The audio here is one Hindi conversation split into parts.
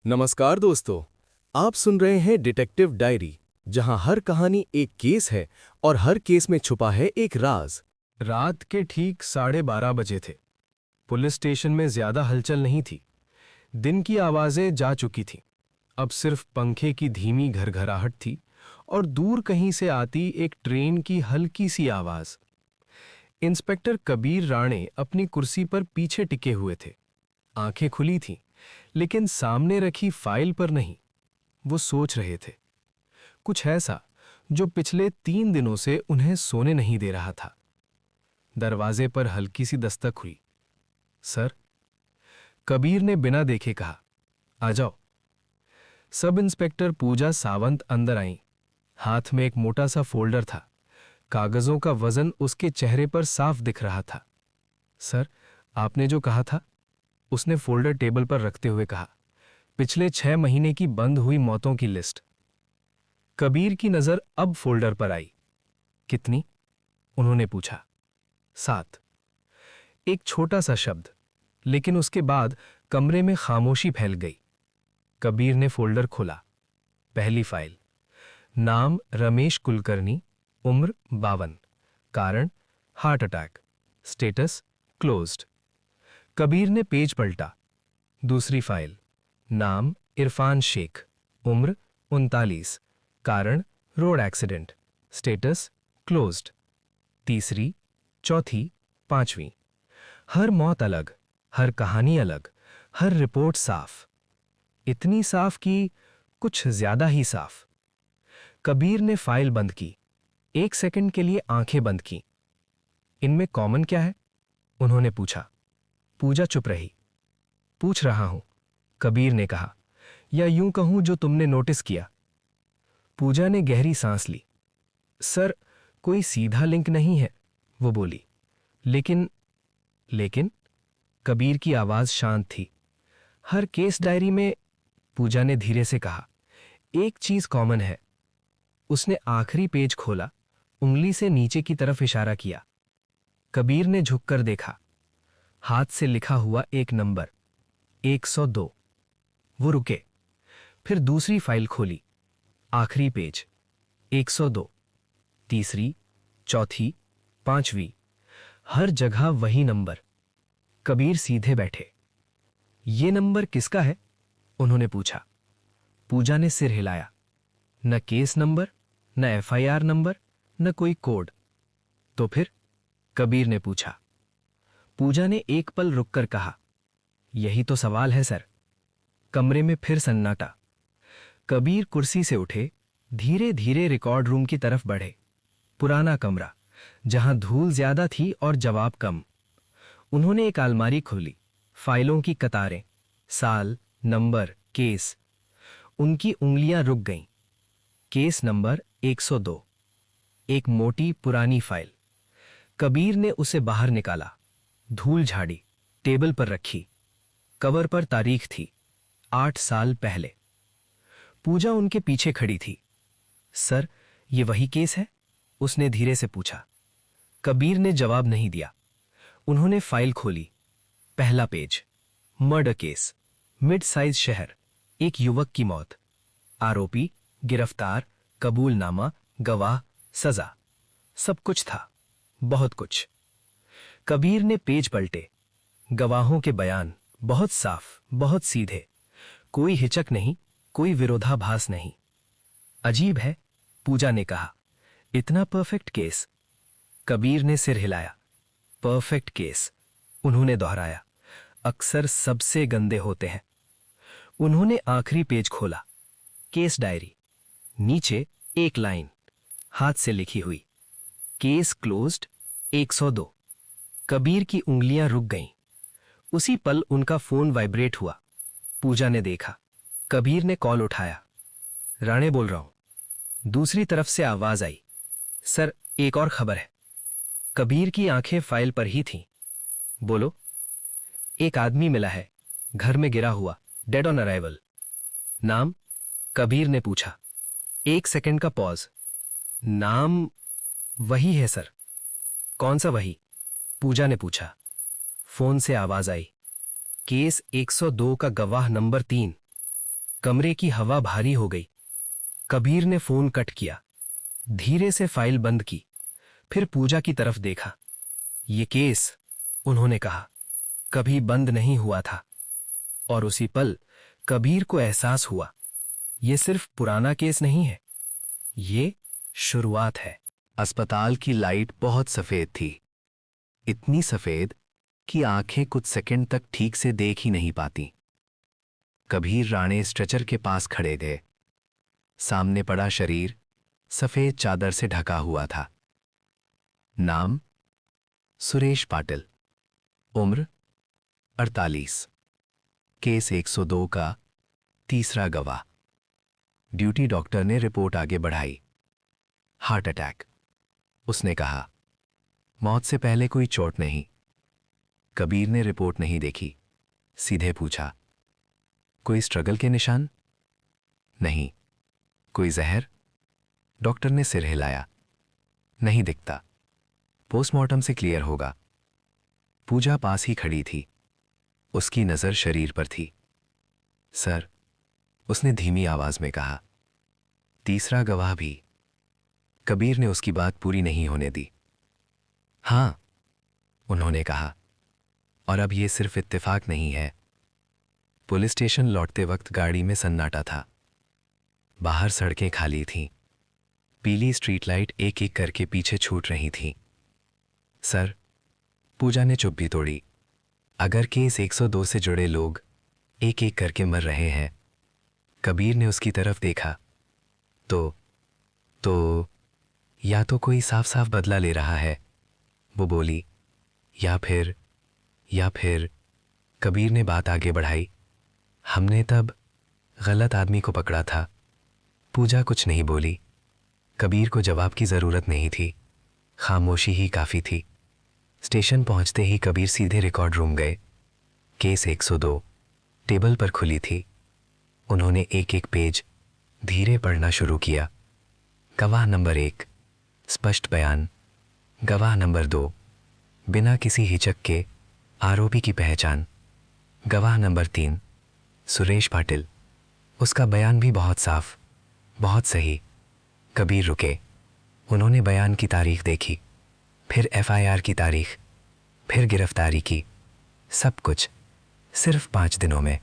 नमस्कार दोस्तों, आप सुन रहे हैं डिटेक्टिव डायरी, जहां हर कहानी एक केस है और हर केस में छुपा है एक राज। रात के ठीक 12:30 बजे थे। पुलिस स्टेशन में ज्यादा हलचल नहीं थी। दिन की आवाजें जा चुकी थीं। अब सिर्फ पंखे की धीमी घरघराहट थी और दूर कहीं से आती एक ट्रेन की हल्की सी आवाज। इंस्पेक्टर कबीर राणे अपनी कुर्सी पर पीछे टिके हुए थे। आंखें खुली थीं, लेकिन सामने रखी फाइल पर नहीं। वो सोच रहे थे कुछ ऐसा जो पिछले 3 दिनों से उन्हें सोने नहीं दे रहा था। दरवाजे पर हल्की सी दस्तक हुई। सर, कबीर ने बिना देखे कहा, आ जाओ। सब इंस्पेक्टर पूजा सावंत अंदर आईं। हाथ में एक मोटा सा फोल्डर था। कागजों का वजन उसके चेहरे पर साफ दिख रहा था। सर, आपने जो कहा था, उसने फोल्डर टेबल पर रखते हुए कहा, पिछले 6 महीने की बंद हुई मौतों की लिस्ट। कबीर की नजर अब फोल्डर पर आई। कितनी? उन्होंने पूछा। 7। एक छोटा सा शब्द, लेकिन उसके बाद कमरे में खामोशी फैल गई। कबीर ने फोल्डर खोला। पहली फाइल, नाम रमेश कुलकर्णी, उम्र 52, कारण heart attack, status closed. Kabir ने पेज पलटा। दूसरी फाइल, नाम इरफान शेख, उम्र 39, कारण रोड एक्सीडेंट, स्टेटस क्लोज्ड। तीसरी, चौथी, पांचवी, हर मौत अलग, हर कहानी अलग, हर रिपोर्ट साफ। इतनी साफ कि कुछ ज्यादा ही साफ। कबीर ने फाइल बंद की। 1 सेकंड के लिए आंखें बंद की। इनमें कॉमन क्या है? उन्होंने पूछा। पूजा चुप रही। पूछ रहा हूं, कबीर ने कहा, या यूं कहूं जो तुमने नोटिस किया। पूजा ने गहरी सांस ली। सर, कोई सीधा लिंक नहीं है, वो बोली। लेकिन कबीर की आवाज शांत थी। हर केस डायरी में, पूजा ने धीरे से कहा, एक चीज कॉमन है। उसने आखिरी पेज खोला, उंगली से नीचे की तरफ इशारा किया। कबीर ने झुककर देखा। हाथ से लिखा हुआ एक नंबर, 102। वो रुके। फिर दूसरी फाइल खोली। आखिरी पेज, 102। तीसरी, चौथी, पांचवी, हर जगह वही नंबर। कबीर सीधे बैठे। ये नंबर किसका है? उन्होंने पूछा। पूजा ने सिर हिलाया। न केस नंबर, न एफआईआर नंबर, न कोई कोड। तो फिर? कबीर ने पूछा। पूजा ने एक पल रुककर कहा, यही तो सवाल है सर। कमरे में फिर सन्नाटा। कबीर कुर्सी से उठे, धीरे धीरे रिकॉर्ड रूम की तरफ बढ़े। पुराना कमरा, जहां धूल ज्यादा थी और जवाब कम। उन्होंने एक अलमारी खोली। फाइलों की कतारें, साल, नंबर, केस। उनकी उंगलियां रुक गईं। Case number 102। एक मोटी पुरानी फाइल। कबीर ने उसे बाहर निकाला, धूल झाड़ी, टेबल पर रखी। कवर पर तारीख थी, 8 साल पहले। पूजा उनके पीछे खड़ी थी। सर, ये वही केस है? उसने धीरे से पूछा। कबीर ने जवाब नहीं दिया। उन्होंने फाइल खोली। पहला page, murder case, mid size शहर, एक युवक की मौत। आरोपी गिरफ्तार, कबूलनामा, गवाह, सजा। सब कुछ था, बहुत कुछ। कबीर ने पेज पलटे। गवाहों के बयान बहुत साफ, बहुत सीधे। कोई हिचक नहीं, कोई विरोधाभास नहीं। अजीब है, पूजा ने कहा। इतना परफेक्ट केस? कबीर ने सिर हिलाया। परफेक्ट केस, उन्होंने दोहराया, अक्सर सबसे गंदे होते हैं। उन्होंने आखिरी पेज खोला। Case diary. नीचे एक लाइन, हाथ से लिखी हुई, केस क्लोज्ड, 102। कबीर की उंगलियां रुक गईं। उसी पल उनका फोन वाइब्रेट हुआ। पूजा ने देखा। कबीर ने कॉल उठाया। राणे बोल रहा हूं। दूसरी तरफ से आवाज आई, सर, एक और खबर है। कबीर की आंखें फाइल पर ही थीं। बोलो। एक आदमी मिला है, घर में गिरा हुआ, डेड ऑन अराइवल। नाम? कबीर ने पूछा। 1 सेकंड का पॉज। नाम वही है सर। कौन सा वही? पूजा ने पूछा। फोन से आवाज आई, केस 102 का गवाह नंबर 3। कमरे की हवा भारी हो गई। कबीर ने फोन कट किया, धीरे से फाइल बंद की, फिर पूजा की तरफ देखा। ये केस, उन्होंने कहा, कभी बंद नहीं हुआ था। और उसी पल कबीर को एहसास हुआ, ये सिर्फ पुराना केस नहीं है, ये शुरुआत है। अस्पताल की लाइट बहुत सफेद थी, इतनी सफेद कि आंखें कुछ सेकंड तक ठीक से देख ही नहीं पाती। कबीर राणे स्ट्रेचर के पास खड़े थे। सामने पड़ा शरीर सफेद चादर से ढका हुआ था। नाम सुरेश पाटिल, उम्र 48, केस 102 का तीसरा गवाह। ड्यूटी डॉक्टर ने रिपोर्ट आगे बढ़ाई। हार्ट अटैक, उसने कहा। मौत से पहले कोई चोट नहीं। कबीर ने रिपोर्ट नहीं देखी, सीधे पूछा, कोई स्ट्रगल के निशान? नहीं। कोई जहर? डॉक्टर ने सिर हिलाया, नहीं दिखता, पोस्टमार्टम से क्लियर होगा। पूजा पास ही खड़ी थी, उसकी नजर शरीर पर थी। सर, उसने धीमी आवाज में कहा। तीसरा गवाह भी। कबीर ने उसकी बात पूरी नहीं होने दी। हां, उन्होंने कहा, और अब यह सिर्फ इत्तेफाक नहीं है। पुलिस स्टेशन लौटते वक्त गाड़ी में सन्नाटा था। बाहर सड़कें खाली थीं। पीली स्ट्रीट लाइट एक एक करके पीछे छूट रही थी। सर, पूजा ने चुप भी तोड़ी, अगर केस 102 से जुड़े लोग एक एक करके मर रहे हैं, कबीर ने उसकी तरफ देखा, तो या तो कोई साफ साफ बदला ले रहा है, वो बोली, या फिर कबीर ने बात आगे बढ़ाई, हमने तब गलत आदमी को पकड़ा था। पूजा कुछ नहीं बोली। कबीर को जवाब की जरूरत नहीं थी, खामोशी ही काफी थी। स्टेशन पहुंचते ही कबीर सीधे रिकॉर्ड रूम गए। केस 102 टेबल पर खुली थी। उन्होंने एक एक पेज धीरे पढ़ना शुरू किया। गवाह नंबर 1, स्पष्ट बयान। गवाह नंबर 2, बिना किसी हिचक के आरोपी की पहचान। गवाह नंबर 3, सुरेश पाटिल। उसका बयान भी बहुत साफ, बहुत सही। कबीर रुके। उन्होंने बयान की तारीख देखी, फिर एफआईआर की तारीख, फिर गिरफ्तारी की, सब कुछ सिर्फ 5 दिनों में।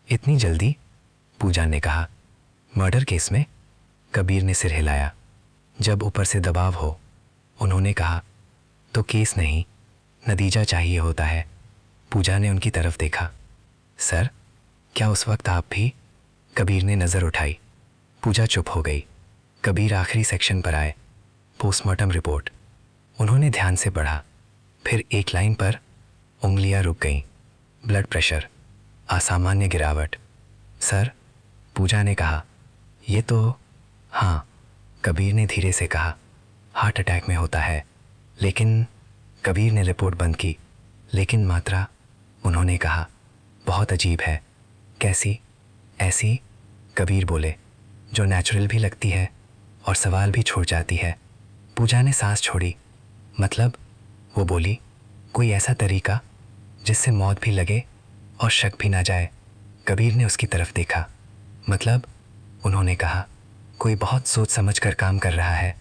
इतनी जल्दी? पूजा ने कहा। मर्डर केस में? कबीर ने सिर हिलाया। जब ऊपर से दबाव हो, उन्होंने कहा, तो केस नहीं, नतीजा चाहिए होता है। पूजा ने उनकी तरफ देखा। सर, क्या उस वक्त आप भी? कबीर ने नज़र उठाई। पूजा चुप हो गई। कबीर आखिरी सेक्शन पर आए। Postmortem report. उन्होंने ध्यान से पढ़ा, फिर एक लाइन पर उंगलियां रुक गईं। ब्लड प्रेशर, असामान्य गिरावट। सर, पूजा ने कहा, ये तो। हाँ, कबीर ने धीरे से कहा, हार्ट अटैक में होता है। लेकिन कबीर ने रिपोर्ट बंद की। लेकिन मात्रा? उन्होंने कहा, बहुत अजीब है। कैसी? ऐसी, कबीर बोले, जो नेचुरल भी लगती है और सवाल भी छोड़ जाती है। पूजा ने सांस छोड़ी। मतलब? वो बोली, कोई ऐसा तरीका जिससे मौत भी लगे और शक भी ना जाए। कबीर ने उसकी तरफ देखा। मतलब? उन्होंने कहा, कोई बहुत सोच समझ कर काम कर रहा है।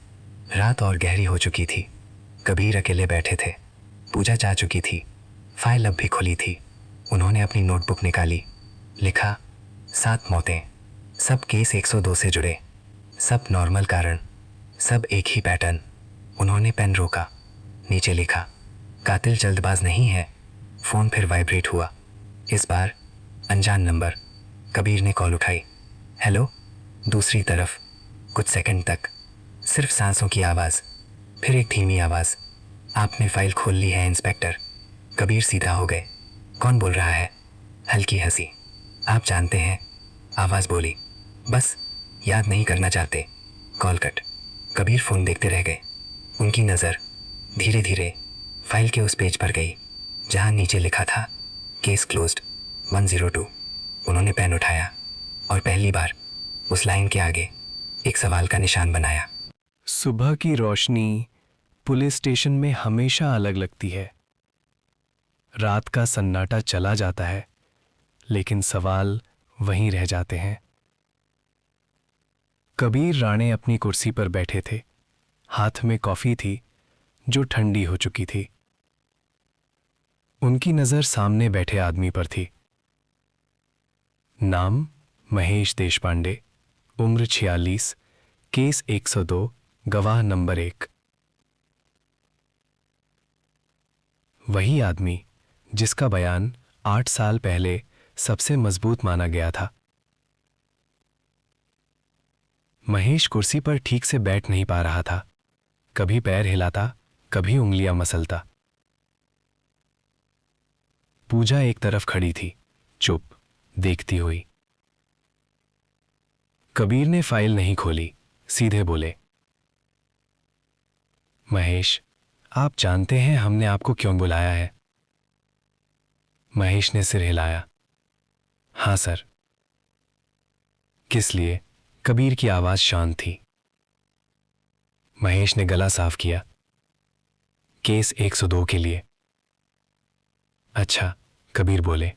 रात और गहरी हो चुकी थी। कबीर अकेले बैठे थे। पूजा जा चुकी थी। फाइल अब भी खुली थी। उन्होंने अपनी नोटबुक निकाली। लिखा, 7 मौतें, सब केस 102 से जुड़े, सब नॉर्मल कारण, सब एक ही पैटर्न। उन्होंने पेन रोका। नीचे लिखा, कातिल जल्दबाज नहीं है। फ़ोन फिर वाइब्रेट हुआ। इस बार अनजान नंबर। कबीर ने कॉल उठाई। हेलो। दूसरी तरफ कुछ सेकंड तक सिर्फ सांसों की आवाज़, फिर एक धीमी आवाज़, आपने फाइल खोल ली है इंस्पेक्टर। कबीर सीधा हो गए। कौन बोल रहा है? हल्की हंसी। आप जानते हैं, आवाज़ बोली, बस याद नहीं करना चाहते। Call cut. कबीर फ़ोन देखते रह गए। उनकी नज़र धीरे धीरे फाइल के उस पेज पर गई जहाँ नीचे लिखा था, केस क्लोज्ड 102। उन्होंने पेन उठाया और पहली बार उस लाइन के आगे एक सवाल का निशान बनाया। सुबह की रोशनी पुलिस स्टेशन में हमेशा अलग लगती है। रात का सन्नाटा चला जाता है, लेकिन सवाल वहीं रह जाते हैं। कबीर राणे अपनी कुर्सी पर बैठे थे। हाथ में कॉफी थी जो ठंडी हो चुकी थी। उनकी नजर सामने बैठे आदमी पर थी। नाम महेश देशपांडे, उम्र 46, केस 102, गवाह नंबर 1। वही आदमी जिसका बयान 8 साल पहले सबसे मजबूत माना गया था। महेश कुर्सी पर ठीक से बैठ नहीं पा रहा था। कभी पैर हिलाता, कभी उंगलियां मसलता। पूजा एक तरफ खड़ी थी, चुप, देखती हुई। कबीर ने फाइल नहीं खोली, सीधे बोले, महेश, आप जानते हैं हमने आपको क्यों बुलाया है? महेश ने सिर हिलाया। हां सर। किस लिए? कबीर की आवाज शांत थी। महेश ने गला साफ किया। केस 102 के लिए। अच्छा, कबीर बोले,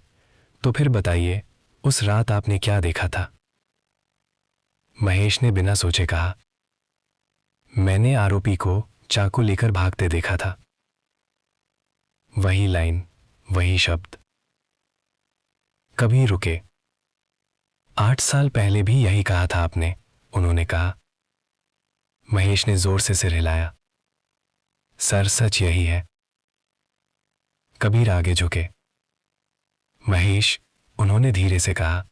तो फिर बताइए उस रात आपने क्या देखा था? महेश ने बिना सोचे कहा, मैंने आरोपी को चाकू लेकर भागते देखा था। वही लाइन, वही शब्द। कबीर रुके। 8 साल पहले भी यही कहा था आपने, उन्होंने कहा। महेश ने जोर से सिर हिलाया। सर, सच यही है। कबीर आगे झुके। महेश, उन्होंने धीरे से कहा,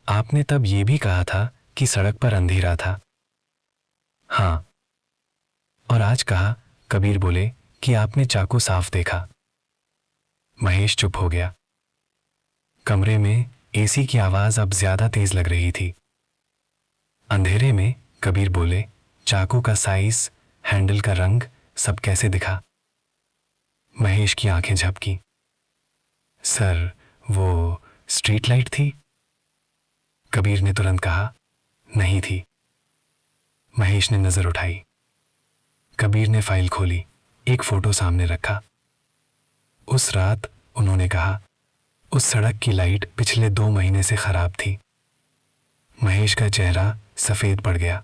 आपने तब यह भी कहा था कि सड़क पर अंधेरा था। हां। और आज कहा, कबीर बोले, कि आपने चाकू साफ देखा। महेश चुप हो गया। कमरे में एसी की आवाज अब ज्यादा तेज लग रही थी। अंधेरे में कबीर बोले, चाकू का साइज, हैंडल का रंग, सब कैसे दिखा? महेश की आंखें झपकी। सर, वो स्ट्रीट लाइट थी? कबीर ने तुरंत कहा, नहीं थी। महेश ने नजर उठाई। कबीर ने फाइल खोली, एक फोटो सामने रखा। उस रात, उन्होंने कहा, उस सड़क की लाइट पिछले 2 महीने से खराब थी। महेश का चेहरा सफेद पड़ गया।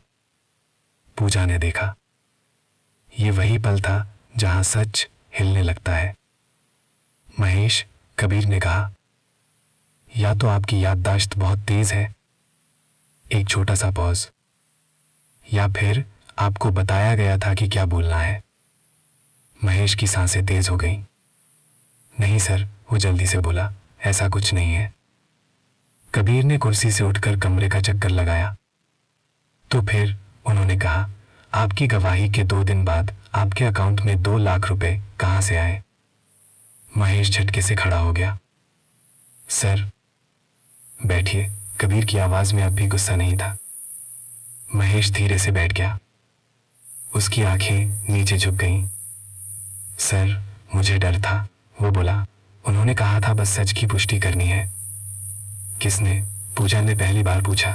पूजा ने देखा। ये वही पल था जहां सच हिलने लगता है। महेश, कबीर ने कहा, या तो आपकी याददाश्त बहुत तेज है, एक छोटा सा पॉज, या फिर आपको बताया गया था कि क्या बोलना है। महेश की सांसें तेज हो गईं। नहीं सर, वो जल्दी से बोला, ऐसा कुछ नहीं है। कबीर ने कुर्सी से उठकर कमरे का चक्कर लगाया। तो फिर, उन्होंने कहा, आपकी गवाही के 2 दिन बाद आपके अकाउंट में 2 लाख रुपए कहां से आए? महेश झटके से खड़ा हो गया। सर, बैठिए। कबीर की आवाज में अब भी गुस्सा नहीं था। महेश धीरे से बैठ गया। उसकी आंखें नीचे झुक गईं। सर, मुझे डर था, वो बोला। उन्होंने कहा था बस सच की पुष्टि करनी है। किसने? पूजा ने पहली बार पूछा।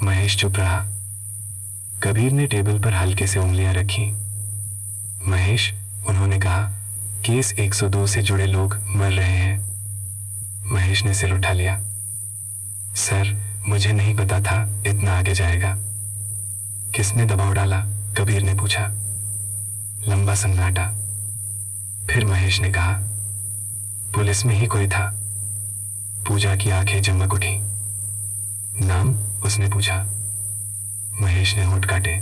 महेश चुप रहा। कबीर ने टेबल पर हल्के से उंगलियां रखी। महेश, उन्होंने कहा, केस 102 से जुड़े लोग मर रहे हैं। महेश ने सिर उठा लिया। सर, मुझे नहीं पता था इतना आगे जाएगा। किसने दबाव डाला? कबीर ने पूछा। लंबा सन्नाटा। फिर महेश ने कहा, पुलिस में ही कोई था। पूजा की आंखें चमक उठी। नाम? उसने पूछा। महेश ने होंठ काटे।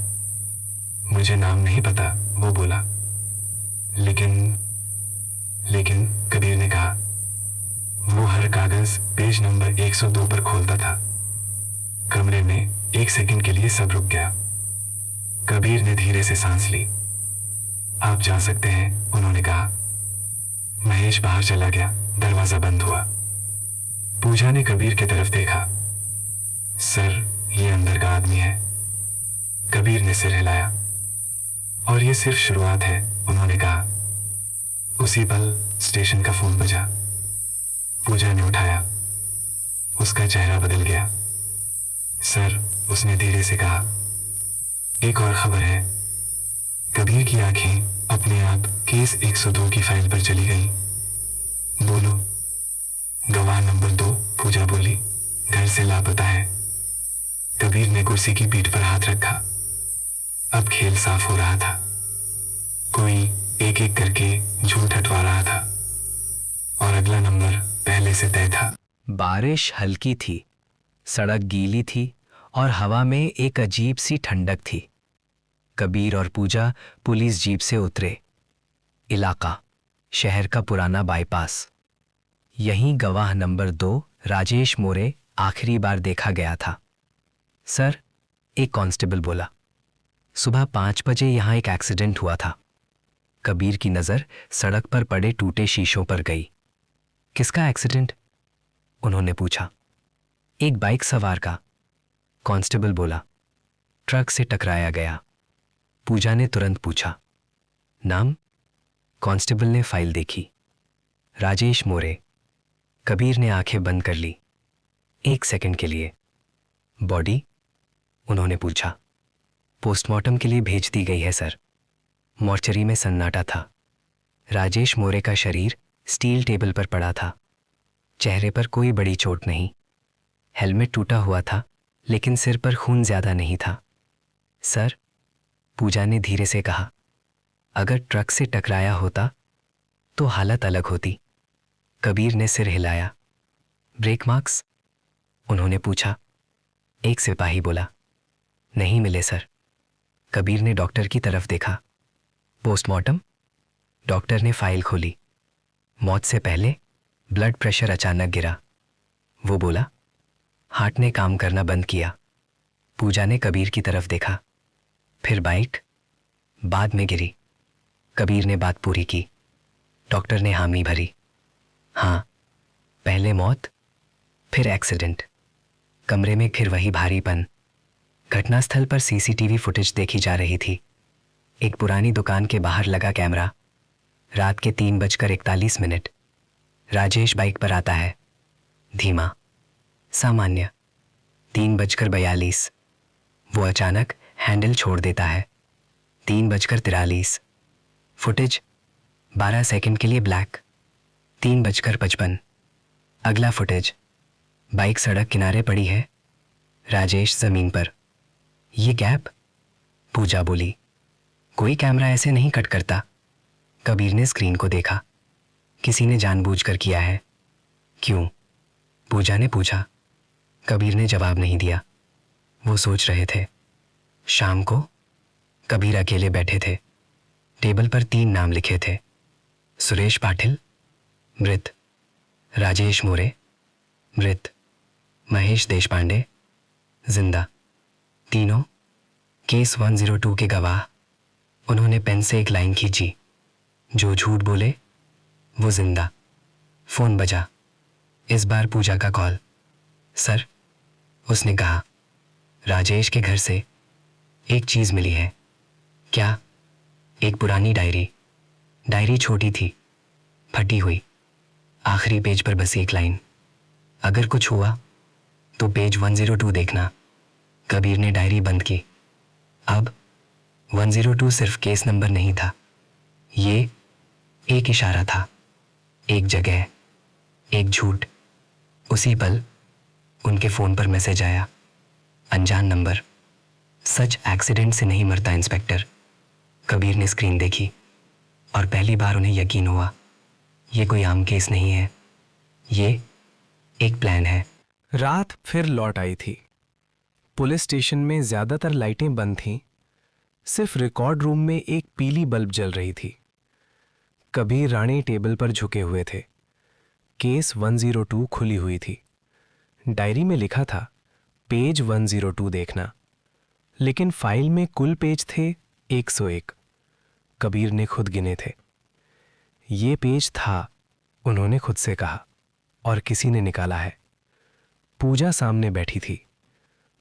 मुझे नाम नहीं पता, वो बोला। लेकिन कबीर ने कहा, वो हर कागज पेज नंबर 102 पर खोलता था। कमरे में 1 सेकंड के लिए सब रुक गया। कबीर ने धीरे से सांस ली। आप जा सकते हैं, उन्होंने कहा। महेश बाहर चला गया। दरवाजा बंद हुआ। पूजा ने कबीर की तरफ देखा। सर, ये अंदर का आदमी है। कबीर ने सिर हिलाया। और ये सिर्फ शुरुआत है, उन्होंने कहा। उसी पल स्टेशन का फोन बजा। पूजा ने उठाया। उसका चेहरा बदल गया। सर, उसने धीरे से कहा, एक और खबर है। कबीर की आंखें अपने आप केस 102 की फाइल पर चली गईं। बोलो। गवाह नंबर 2, पूजा बोली, घर से लापता है। कबीर ने कुर्सी की पीठ पर हाथ रखा। अब खेल साफ हो रहा था। कोई एक एक करके झूठ हटवा रहा था और अगला नंबर पहले से तय था। बारिश हल्की थी, सड़क गीली थी और हवा में एक अजीब सी ठंडक थी। कबीर और पूजा पुलिस जीप से उतरे। इलाका शहर का पुराना बाईपास। यहीं गवाह नंबर 2 राजेश मोरे आखिरी बार देखा गया था। सर, एक कांस्टेबल बोला, सुबह 5 बजे यहां एक एक्सीडेंट हुआ था। कबीर की नजर सड़क पर पड़े टूटे शीशों पर गई। किसका एक्सीडेंट? उन्होंने पूछा। एक बाइक सवार का, कांस्टेबल बोला। ट्रक से टकराया गया। पूजा ने तुरंत पूछा, नाम? कांस्टेबल ने फाइल देखी। राजेश मोरे। कबीर ने आंखें बंद कर ली। 1 सेकंड के लिए। बॉडी? उन्होंने पूछा। पोस्टमार्टम के लिए भेज दी गई है सर। मॉर्चरी में सन्नाटा था। राजेश मोरे का शरीर स्टील टेबल पर पड़ा था। चेहरे पर कोई बड़ी चोट नहीं। हेलमेट टूटा हुआ था, लेकिन सिर पर खून ज्यादा नहीं था। सर, पूजा ने धीरे से कहा, अगर ट्रक से टकराया होता तो हालत अलग होती। कबीर ने सिर हिलाया। Brake marks? उन्होंने पूछा। एक सिपाही बोला, नहीं मिले सर। कबीर ने डॉक्टर की तरफ देखा। पोस्टमार्टम? डॉक्टर ने फाइल खोली। मौत से पहले ब्लड प्रेशर अचानक गिरा। वो बोला, हार्ट ने काम करना बंद किया। पूजा ने कबीर की तरफ देखा। फिर बाइक बाद में गिरी। कबीर ने बात पूरी की। डॉक्टर ने हामी भरी। हाँ, पहले मौत, फिर एक्सीडेंट। कमरे में फिर वही भारीपन। घटनास्थल पर सीसीटीवी फुटेज देखी जा रही थी। एक पुरानी दुकान के बाहर लगा कैमरा। रात के 3:41। राजेश बाइक पर आता है, धीमा, सामान्य। 3:42। वो अचानक हैंडल छोड़ देता है। 3:43। फुटेज 12 सेकंड के लिए ब्लैक। 3:55। अगला फुटेज, बाइक सड़क किनारे पड़ी है, राजेश जमीन पर। ये गैप? पूजा बोली, कोई कैमरा ऐसे नहीं कट करता। कबीर ने स्क्रीन को देखा। किसी ने जानबूझकर किया है। क्यों? पूजा ने पूछा। कबीर ने जवाब नहीं दिया। वो सोच रहे थे। शाम को कबीर अकेले बैठे थे। टेबल पर 3 नाम लिखे थे। सुरेश पाटिल, मृत। राजेश मोरे, मृत। महेश देशपांडे, जिंदा। तीनों केस 102 के गवाह। उन्होंने पेन से एक लाइन खींची, जो झूठ बोले वो जिंदा। फोन बजा। इस बार पूजा का कॉल। सर, उसने कहा, राजेश के घर से एक चीज मिली है। क्या? एक पुरानी डायरी। डायरी छोटी थी, फटी हुई। आखिरी पेज पर बस एक लाइन, अगर कुछ हुआ तो पेज 102 देखना। कबीर ने डायरी बंद की। अब 102 सिर्फ केस नंबर नहीं था, ये एक इशारा था, एक जगह, एक झूठ। उसी पल उनके फोन पर मैसेज आया, अनजान नंबर। सच एक्सीडेंट से नहीं मरता इंस्पेक्टर। कबीर ने स्क्रीन देखी और पहली बार उन्हें यकीन हुआ, ये कोई आम केस नहीं है, ये एक प्लान है। रात फिर लौट आई थी। पुलिस स्टेशन में ज्यादातर लाइटें बंद थीं। सिर्फ रिकॉर्ड रूम में एक पीली बल्ब जल रही थी। कबीर रानी टेबल पर झुके हुए थे। केस 102 खुली हुई थी। डायरी में लिखा था, पेज 102 देखना, लेकिन फाइल में कुल पेज थे 101। कबीर ने खुद गिने थे। ये पेज था, उन्होंने खुद से कहा, और किसी ने निकाला है। पूजा सामने बैठी थी।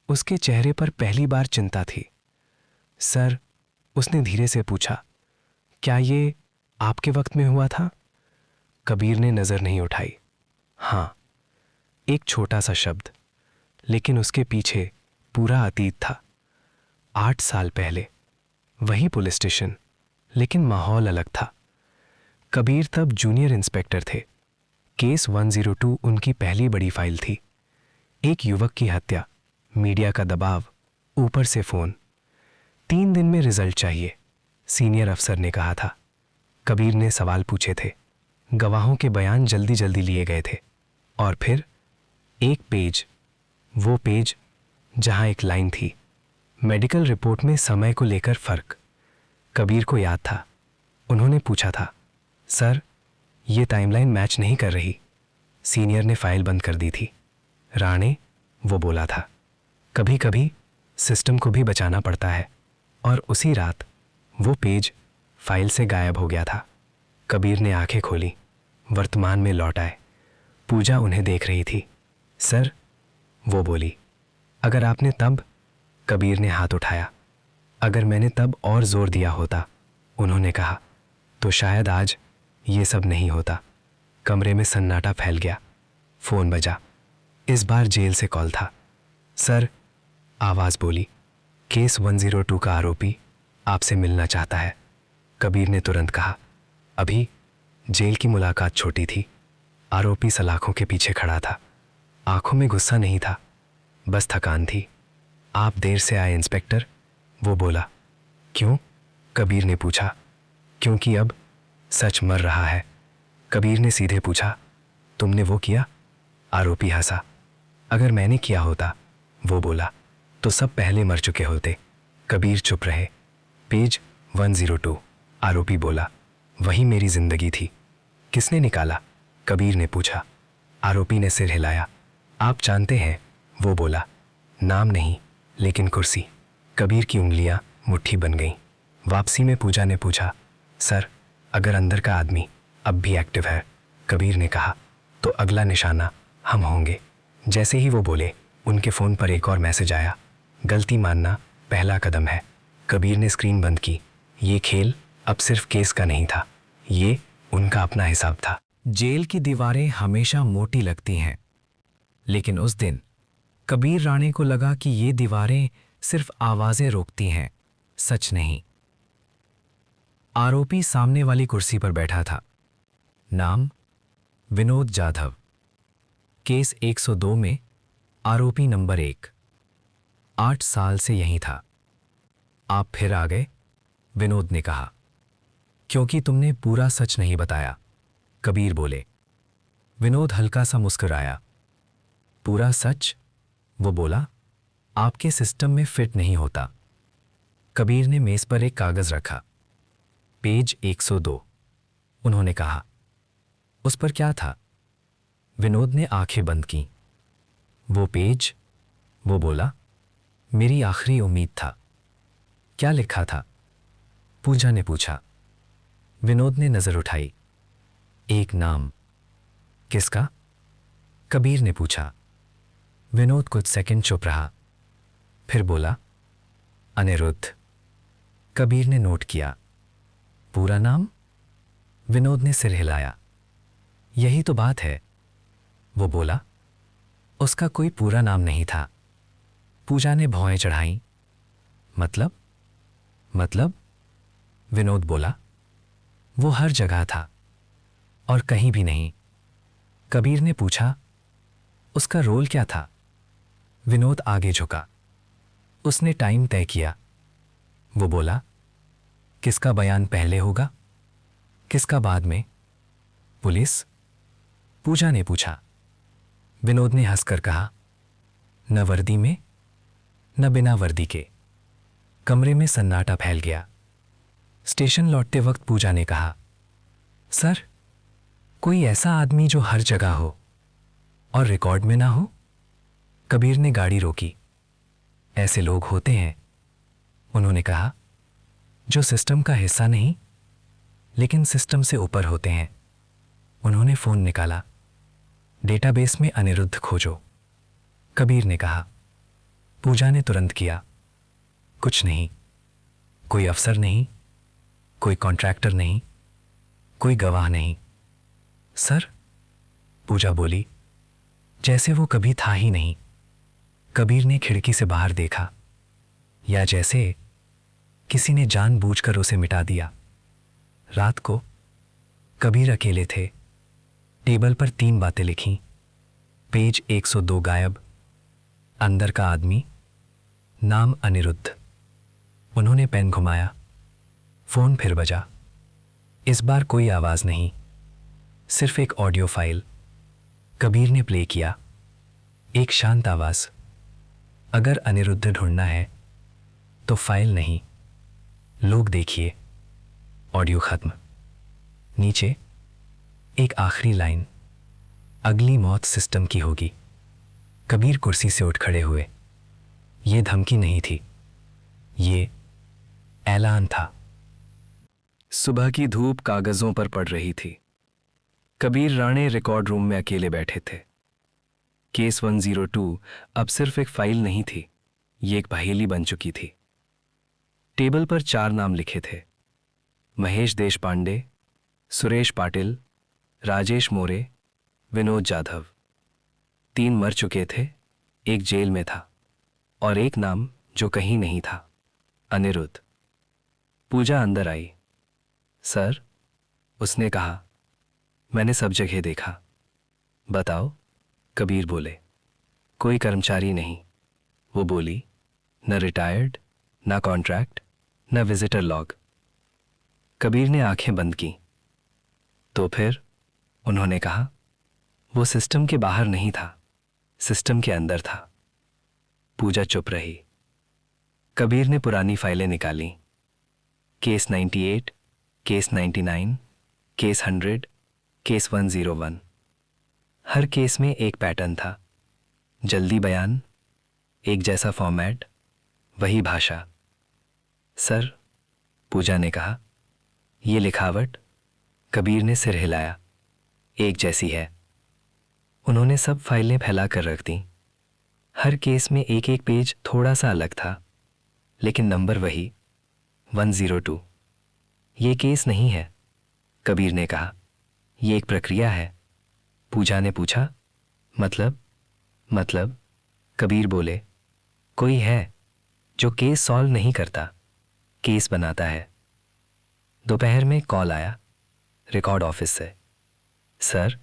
उसके चेहरे पर पहली बार चिंता थी। सर, उसने धीरे से पूछा, क्या ये आपके वक्त में हुआ था? कबीर ने नजर नहीं उठाई। हां, एक छोटा सा शब्द, लेकिन उसके पीछे पूरा अतीत था। 8 साल पहले वही पुलिस स्टेशन, लेकिन माहौल अलग था। कबीर तब जूनियर इंस्पेक्टर थे। केस 102 उनकी पहली बड़ी फाइल थी। एक युवक की हत्या, मीडिया का दबाव, ऊपर से फोन। 3 दिन में रिजल्ट चाहिए, सीनियर अफसर ने कहा था। कबीर ने सवाल पूछे थे, गवाहों के बयान जल्दी जल्दी लिए गए थे। और फिर एक पेज, वो पेज जहां एक लाइन थी, मेडिकल रिपोर्ट में समय को लेकर फर्क। कबीर को याद था, उन्होंने पूछा था, सर ये टाइमलाइन मैच नहीं कर रही। सीनियर ने फाइल बंद कर दी थी। राणे, वो बोला था, कभी कभी सिस्टम को भी बचाना पड़ता है। और उसी रात वो पेज फाइल से गायब हो गया था। कबीर ने आंखें खोली, वर्तमान में लौट आए। पूजा उन्हें देख रही थी। सर, वो बोली, अगर आपने तब, कबीर ने हाथ उठाया, अगर मैंने तब और जोर दिया होता, उन्होंने कहा, तो शायद आज ये सब नहीं होता। कमरे में सन्नाटा फैल गया। फोन बजा। इस बार जेल से कॉल था। सर, आवाज बोली, केस 102 का आरोपी आपसे मिलना चाहता है। कबीर ने तुरंत कहा, अभी? जेल की मुलाकात छोटी थी। आरोपी सलाखों के पीछे खड़ा था। आंखों में गुस्सा नहीं था, बस थकान थी। आप देर से आए इंस्पेक्टर, वो बोला। क्यों? कबीर ने पूछा। क्योंकि अब सच मर रहा है। कबीर ने सीधे पूछा, तुमने वो किया? आरोपी हंसा। अगर मैंने किया होता, वो बोला, तो सब पहले मर चुके होते। कबीर चुप रहे। पेज 102, आरोपी बोला, वही मेरी जिंदगी थी। किसने निकाला? कबीर ने पूछा। आरोपी ने सिर हिलाया। आप जानते हैं, वो बोला, नाम नहीं, लेकिन कुर्सी। कबीर की उंगलियां मुट्ठी बन गईं। वापसी में पूजा ने पूछा, सर, अगर अंदर का आदमी अब भी एक्टिव है, कबीर ने कहा, तो अगला निशाना हम होंगे। जैसे ही वो बोले, उनके फोन पर एक और मैसेज आया, गलती मानना पहला कदम है। कबीर ने स्क्रीन बंद की। ये खेल अब सिर्फ केस का नहीं था, ये उनका अपना हिसाब था। जेल की दीवारें हमेशा मोटी लगती हैं, लेकिन उस दिन कबीर राणे को लगा कि ये दीवारें सिर्फ आवाजें रोकती हैं, सच नहीं। आरोपी सामने वाली कुर्सी पर बैठा था। नाम विनोद जाधव। केस 102 में आरोपी नंबर 1। 8 साल से यहीं था। आप फिर आ गए, विनोद ने कहा, क्योंकि तुमने पूरा सच नहीं बताया, कबीर बोले। विनोद हल्का सा मुस्कुराया। पूरा सच? वो बोला, आपके सिस्टम में फिट नहीं होता। कबीर ने मेज पर एक कागज रखा। पेज 102, उन्होंने कहा। उस पर क्या था? विनोद ने आंखें बंद की। वो पेज, वो बोला, मेरी आखिरी उम्मीद था। क्या लिखा था? पूजा ने पूछा। विनोद ने नजर उठाई। एक नाम। किसका? कबीर ने पूछा। विनोद कुछ सेकंड चुप रहा, फिर बोला, अनिरुद्ध। कबीर ने नोट किया। पूरा नाम? विनोद ने सिर हिलाया। यही तो बात है, वो बोला। उसका कोई पूरा नाम नहीं था। पूजा ने भौएं चढ़ाई। मतलब? विनोद बोला, वो हर जगह था और कहीं भी नहीं। कबीर ने पूछा, उसका रोल क्या था? विनोद आगे झुका। उसने टाइम तय किया। वो बोला, किसका बयान पहले होगा, किसका बाद में? पुलिस? पूजा ने पूछा। विनोद ने हंसकर कहा, न वर्दी में, न बिना वर्दी के। कमरे में सन्नाटा फैल गया। स्टेशन लौटते वक्त पूजा ने कहा, सर, कोई ऐसा आदमी जो हर जगह हो और रिकॉर्ड में ना हो? कबीर ने गाड़ी रोकी। ऐसे लोग होते हैं, उन्होंने कहा, जो सिस्टम का हिस्सा नहीं, लेकिन सिस्टम से ऊपर होते हैं। उन्होंने फोन निकाला। डेटाबेस में अनिरुद्ध खोजो, कबीर ने कहा। पूजा ने तुरंत किया। कुछ नहीं, कोई अफसर नहीं, कोई कॉन्ट्रैक्टर नहीं, कोई गवाह नहीं। सर, पूजा बोली, जैसे वो कभी था ही नहीं। कबीर ने खिड़की से बाहर देखा, या जैसे किसी ने जानबूझकर उसे मिटा दिया। रात को कबीर अकेले थे। टेबल पर 3 बातें लिखीं। पेज 102 गायब, अंदर का आदमी, नाम अनिरुद्ध। उन्होंने पेन घुमाया, फोन फिर बजा। इस बार कोई आवाज नहीं, सिर्फ एक ऑडियो फाइल। कबीर ने प्ले किया। एक शांत आवाज, अगर अनिरुद्ध ढूंढना है तो फाइल नहीं, लोग देखिए। ऑडियो खत्म। नीचे एक आखिरी लाइन, अगली मौत सिस्टम की होगी। कबीर कुर्सी से उठ खड़े हुए। ये धमकी नहीं थी, ये ऐलान था। सुबह की धूप कागजों पर पड़ रही थी। कबीर राणे रिकॉर्ड रूम में अकेले बैठे थे। केस 102 अब सिर्फ एक फाइल नहीं थी, ये एक पहेली बन चुकी थी। टेबल पर 4 नाम लिखे थे, महेश देशपांडे, सुरेश पाटिल, राजेश मोरे, विनोद जाधव। 3 मर चुके थे, एक जेल में था और एक नाम जो कहीं नहीं था, अनिरुद्ध। पूजा अंदर आई। सर, उसने कहा, मैंने सब जगह देखा। बताओ, कबीर बोले। कोई कर्मचारी नहीं। वो बोली, न रिटायर्ड, न कॉन्ट्रैक्ट, न विजिटर लॉग। कबीर ने आंखें बंद की। तो फिर? उन्होंने कहा, वो सिस्टम के बाहर नहीं था, सिस्टम के अंदर था। पूजा चुप रही। कबीर ने पुरानी फाइलें निकाली। Case 98, case 99, case 100, case 101। हर केस में एक पैटर्न था, जल्दी बयान, एक जैसा फॉर्मेट, वही भाषा। सर, पूजा ने कहा, ये लिखावट? कबीर ने सिर हिलाया। एक जैसी है। उन्होंने सब फाइलें फैला कर रख दी। हर केस में एक एक पेज थोड़ा सा अलग था, लेकिन नंबर वही, 102। ये केस नहीं है, कबीर ने कहा, ये एक प्रक्रिया है। पूजा ने पूछा, मतलब? कबीर बोले, कोई है जो केस सॉल्व नहीं करता, केस बनाता है। दोपहर में कॉल आया, रिकॉर्ड ऑफिस से। सर,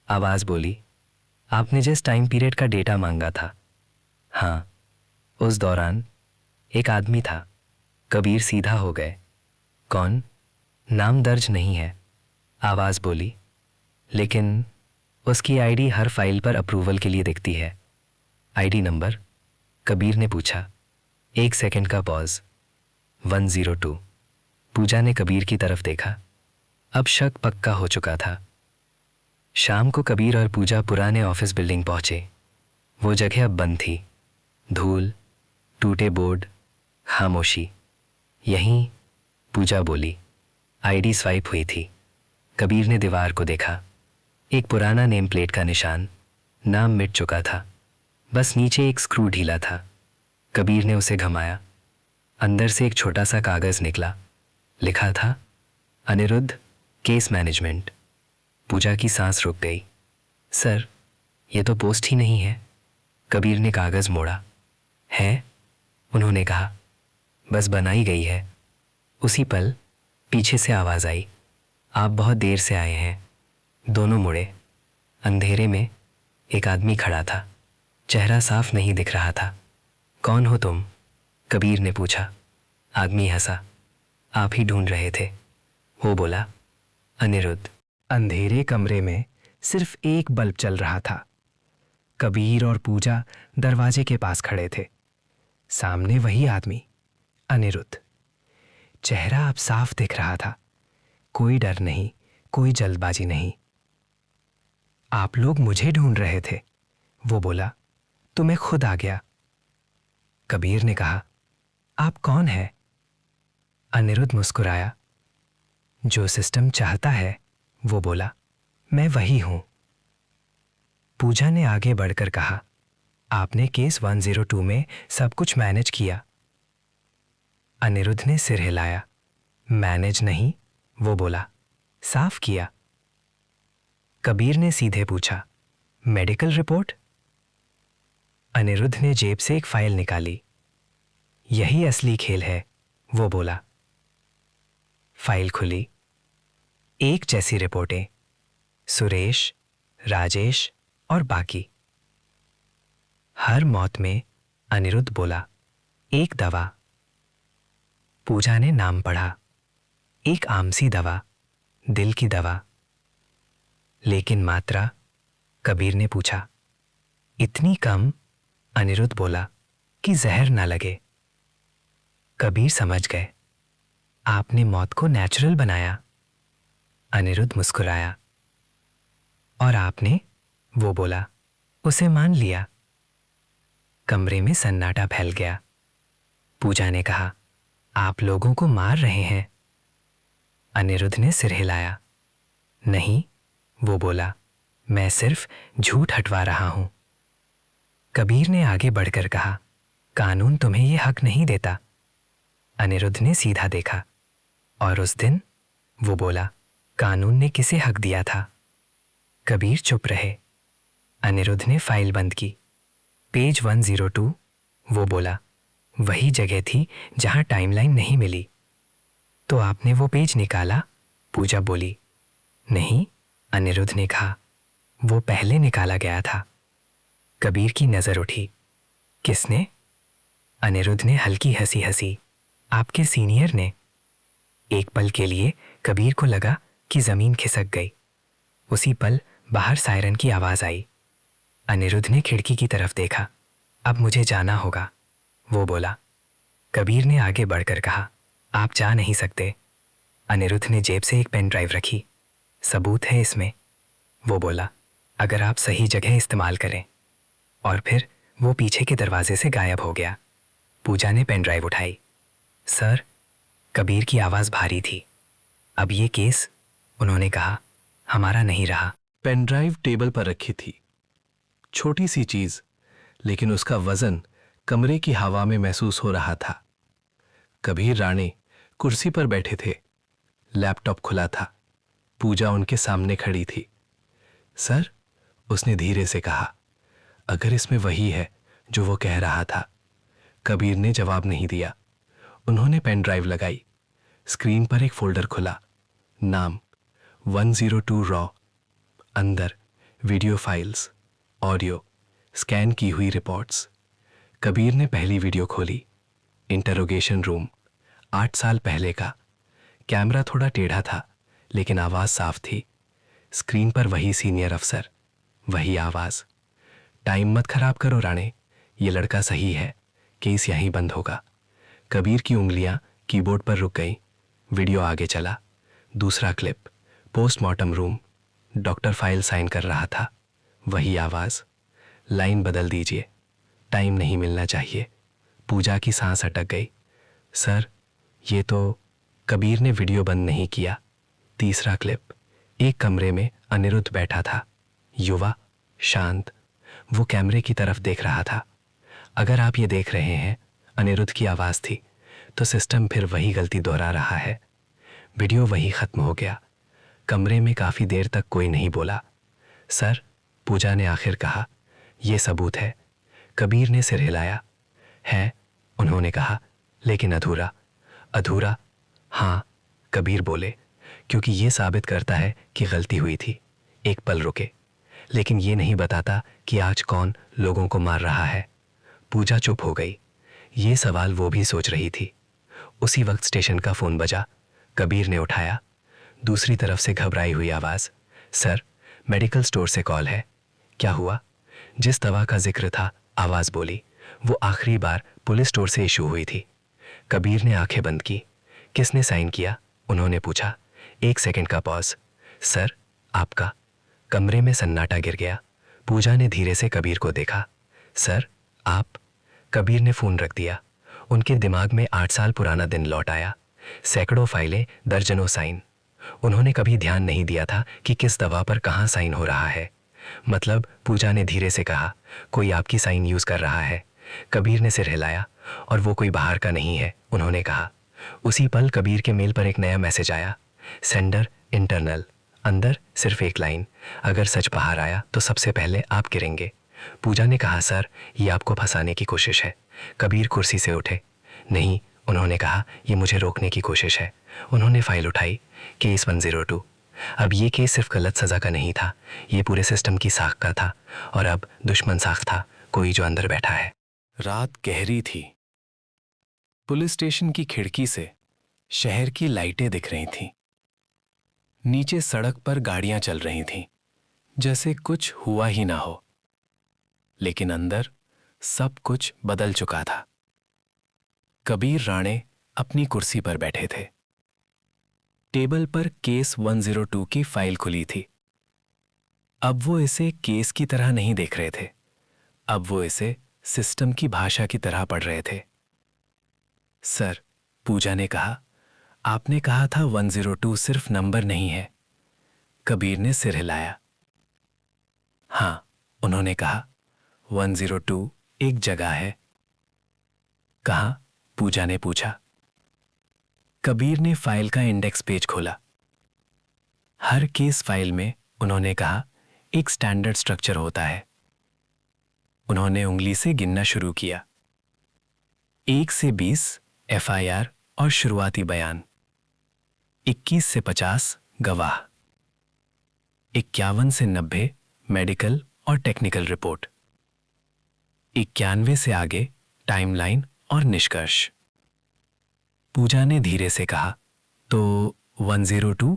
आवाज बोली, आपने जिस टाइम पीरियड का डेटा मांगा था। हाँ, उस दौरान एक आदमी था। कबीर सीधा हो गए। कौन? नाम दर्ज नहीं है, आवाज बोली, लेकिन उसकी आईडी हर फाइल पर अप्रूवल के लिए दिखती है। ID number? कबीर ने पूछा। 1 सेकंड का पॉज। 102। पूजा ने कबीर की तरफ देखा। अब शक पक्का हो चुका था। शाम को कबीर और पूजा पुराने ऑफिस बिल्डिंग पहुंचे। वो जगह अब बंद थी, धूल, टूटे बोर्ड, खामोशी। यहीं? पूजा बोली। आईडी स्वाइप हुई थी। कबीर ने दीवार को देखा। एक पुराना नेम प्लेट का निशान, नाम मिट चुका था, बस नीचे एक स्क्रू ढीला था। कबीर ने उसे घुमाया। अंदर से एक छोटा सा कागज निकला। लिखा था, अनिरुद्ध, केस मैनेजमेंट। पूजा की सांस रुक गई। सर, ये तो पोस्ट ही नहीं है। कबीर ने कागज मोड़ा। है? उन्होंने कहा, बस बनाई गई है। उसी पल पीछे से आवाज आई, आप बहुत देर से आए हैं। दोनों मुड़े। अंधेरे में एक आदमी खड़ा था, चेहरा साफ नहीं दिख रहा था। कौन हो तुम? कबीर ने पूछा। आदमी हंसा। आप ही ढूंढ रहे थे। वो बोला, अनिरुद्ध। अंधेरे कमरे में सिर्फ एक बल्ब चल रहा था। कबीर और पूजा दरवाजे के पास खड़े थे। सामने वही आदमी, अनिरुद्ध। चेहरा अब साफ दिख रहा था। कोई डर नहीं, कोई जल्दबाजी नहीं। आप लोग मुझे ढूंढ रहे थे, वो बोला, तो मैं खुद आ गया। कबीर ने कहा, आप कौन है? अनिरुद्ध मुस्कुराया। जो सिस्टम चाहता है, वो बोला, मैं वही हूं। पूजा ने आगे बढ़कर कहा, आपने केस 102 में सब कुछ मैनेज किया। अनिरुद्ध ने सिर हिलाया। मैनेज नहीं, वो बोला, साफ किया। कबीर ने सीधे पूछा, मेडिकल रिपोर्ट? अनिरुद्ध ने जेब से एक फाइल निकाली। यही असली खेल है, वो बोला। फाइल खुली। एक जैसी रिपोर्टें, सुरेश, राजेश और बाकी। हर मौत में अनिरुद्ध बोला, एक दवा। पूजा ने नाम पढ़ा, एक आमसी दवा, दिल की दवा। लेकिन मात्रा? कबीर ने पूछा। इतनी कम? अनिरुद्ध बोला, कि जहर ना लगे। कबीर समझ गए, आपने मौत को नेचुरल बनाया। अनिरुद्ध मुस्कुराया। और आपने? वो बोला, उसे मान लिया। कमरे में सन्नाटा फैल गया। पूजा ने कहा, आप लोगों को मार रहे हैं। अनिरुद्ध ने सिर हिलाया। नहीं, वो बोला, मैं सिर्फ झूठ हटवा रहा हूं। कबीर ने आगे बढ़कर कहा, कानून तुम्हें यह हक नहीं देता। अनिरुद्ध ने सीधा देखा। और उस दिन? वो बोला, कानून ने किसे हक दिया था? कबीर चुप रहे। अनिरुद्ध ने फाइल बंद की। पेज 102। वो बोला, वही जगह थी जहां टाइमलाइन नहीं मिली। तो आपने वो पेज निकाला? पूजा बोली। नहीं, अनिरुद्ध ने कहा, वो पहले निकाला गया था। कबीर की नजर उठी। किसने? अनिरुद्ध ने हल्की हंसी हंसी। आपके सीनियर ने। एक पल के लिए कबीर को लगा कि जमीन खिसक गई। उसी पल बाहर सायरन की आवाज आई। अनिरुद्ध ने खिड़की की तरफ देखा। अब मुझे जाना होगा, वो बोला। कबीर ने आगे बढ़कर कहा, आप जा नहीं सकते। अनिरुद्ध ने जेब से एक पेन ड्राइव रखी। सबूत है इसमें, वो बोला, अगर आप सही जगह इस्तेमाल करें। और फिर वो पीछे के दरवाजे से गायब हो गया। पूजा ने पेन ड्राइव उठाई। सर, कबीर की आवाज भारी थी। अब ये केस, उन्होंने कहा, हमारा नहीं रहा। पेन ड्राइव टेबल पर रखी थी। छोटी सी चीज, लेकिन उसका वजन कमरे की हवा में महसूस हो रहा था। कबीर राणे कुर्सी पर बैठे थे। लैपटॉप खुला था। पूजा उनके सामने खड़ी थी। सर, उसने धीरे से कहा, अगर इसमें वही है जो वो कह रहा था। कबीर ने जवाब नहीं दिया। उन्होंने पेन ड्राइव लगाई। स्क्रीन पर एक फोल्डर खुला। नाम 102 रॉ। अंदर वीडियो फाइल्स, ऑडियो, स्कैन की हुई रिपोर्ट्स। कबीर ने पहली वीडियो खोली। इंटरोगेशन रूम, 8 साल पहले का। कैमरा थोड़ा टेढ़ा था, लेकिन आवाज साफ थी। स्क्रीन पर वही सीनियर अफसर, वही आवाज। टाइम मत खराब करो राणे, ये लड़का सही है, केस यहीं बंद होगा। कबीर की उंगलियां कीबोर्ड पर रुक गईं। वीडियो आगे चला। दूसरा clip, postmortem room. Doctor file sign कर रहा था। वही आवाज, लाइन बदल दीजिए, टाइम नहीं मिलना चाहिए। पूजा की सांस अटक गई। सर, ये तो। कबीर ने वीडियो बंद नहीं किया। तीसरा क्लिप, एक कमरे में अनिरुद्ध बैठा था। युवा, शांत। वो कैमरे की तरफ देख रहा था। अगर आप ये देख रहे हैं, अनिरुद्ध की आवाज थी, तो सिस्टम फिर वही गलती दोहरा रहा है। वीडियो वही खत्म हो गया। कमरे में काफी देर तक कोई नहीं बोला। सर, पूजा ने आखिर कहा, यह सबूत है। कबीर ने सिर हिलाया। है, उन्होंने कहा, लेकिन अधूरा। अधूरा? हाँ, कबीर बोले, क्योंकि यह साबित करता है कि गलती हुई थी। एक पल रुके, लेकिन यह नहीं बताता कि आज कौन लोगों को मार रहा है। पूजा चुप हो गई। ये सवाल वो भी सोच रही थी। उसी वक्त स्टेशन का फोन बजा। कबीर ने उठाया। दूसरी तरफ से घबराई हुई आवाज, सर, मेडिकल स्टोर से कॉल है। क्या हुआ? जिस दवा का जिक्र था, आवाज बोली, वो आखिरी बार पुलिस स्टोर से इशू हुई थी। कबीर ने आंखें बंद की। किसने साइन किया? उन्होंने पूछा। 1 सेकंड का पॉज। सर, आपका। कमरे में सन्नाटा गिर गया। पूजा ने धीरे से कबीर को देखा। सर, आप? कबीर ने फोन रख दिया। उनके दिमाग में 8 साल पुराना दिन लौट आया। सैकड़ों फाइलें, दर्जनों साइन। उन्होंने कभी ध्यान नहीं दिया था कि किस दवा पर कहाँ साइन हो रहा है। मतलब, पूजा ने धीरे से कहा, कोई आपकी साइन यूज कर रहा है। कबीर ने सिर हिलाया। और वो कोई बाहर का नहीं है, उन्होंने कहा। उसी पल कबीर के मेल पर एक नया मैसेज आया। Sender internal. अंदर सिर्फ एक लाइन, अगर सच बाहर आया तो सबसे पहले आप गिरेंगे। पूजा ने कहा, सर, ये आपको फंसाने की कोशिश है। कबीर कुर्सी से उठे। नहीं, उन्होंने कहा, ये मुझे रोकने की कोशिश है। उन्होंने फाइल उठाई। केस 102। अब ये केस सिर्फ गलत सजा का नहीं था, ये पूरे सिस्टम की साख का था। और अब दुश्मन साख था, कोई जो अंदर बैठा है। रात गहरी थी। पुलिस स्टेशन की खिड़की से शहर की लाइटें दिख रही थीं। नीचे सड़क पर गाड़ियां चल रही थीं, जैसे कुछ हुआ ही ना हो। लेकिन अंदर सब कुछ बदल चुका था। कबीर राणे अपनी कुर्सी पर बैठे थे। टेबल पर केस 102 की फाइल खुली थी। अब वो इसे केस की तरह नहीं देख रहे थे, अब वो इसे सिस्टम की भाषा की तरह पढ़ रहे थे। सर, पूजा ने कहा, आपने कहा था 102 सिर्फ नंबर नहीं है। कबीर ने सिर हिलाया। हां, उन्होंने कहा, 102 एक जगह है। कहां? पूजा ने पूछा। कबीर ने फाइल का इंडेक्स पेज खोला। हर केस फाइल में, उन्होंने कहा, एक स्टैंडर्ड स्ट्रक्चर होता है। उन्होंने उंगली से गिनना शुरू किया। 1 से 20 एफआईआर और शुरुआती बयान, 21 से 50 गवाह, 51 से 90 मेडिकल और टेक्निकल रिपोर्ट, 91 से आगे टाइमलाइन और निष्कर्ष। पूजा ने धीरे से कहा, तो 102?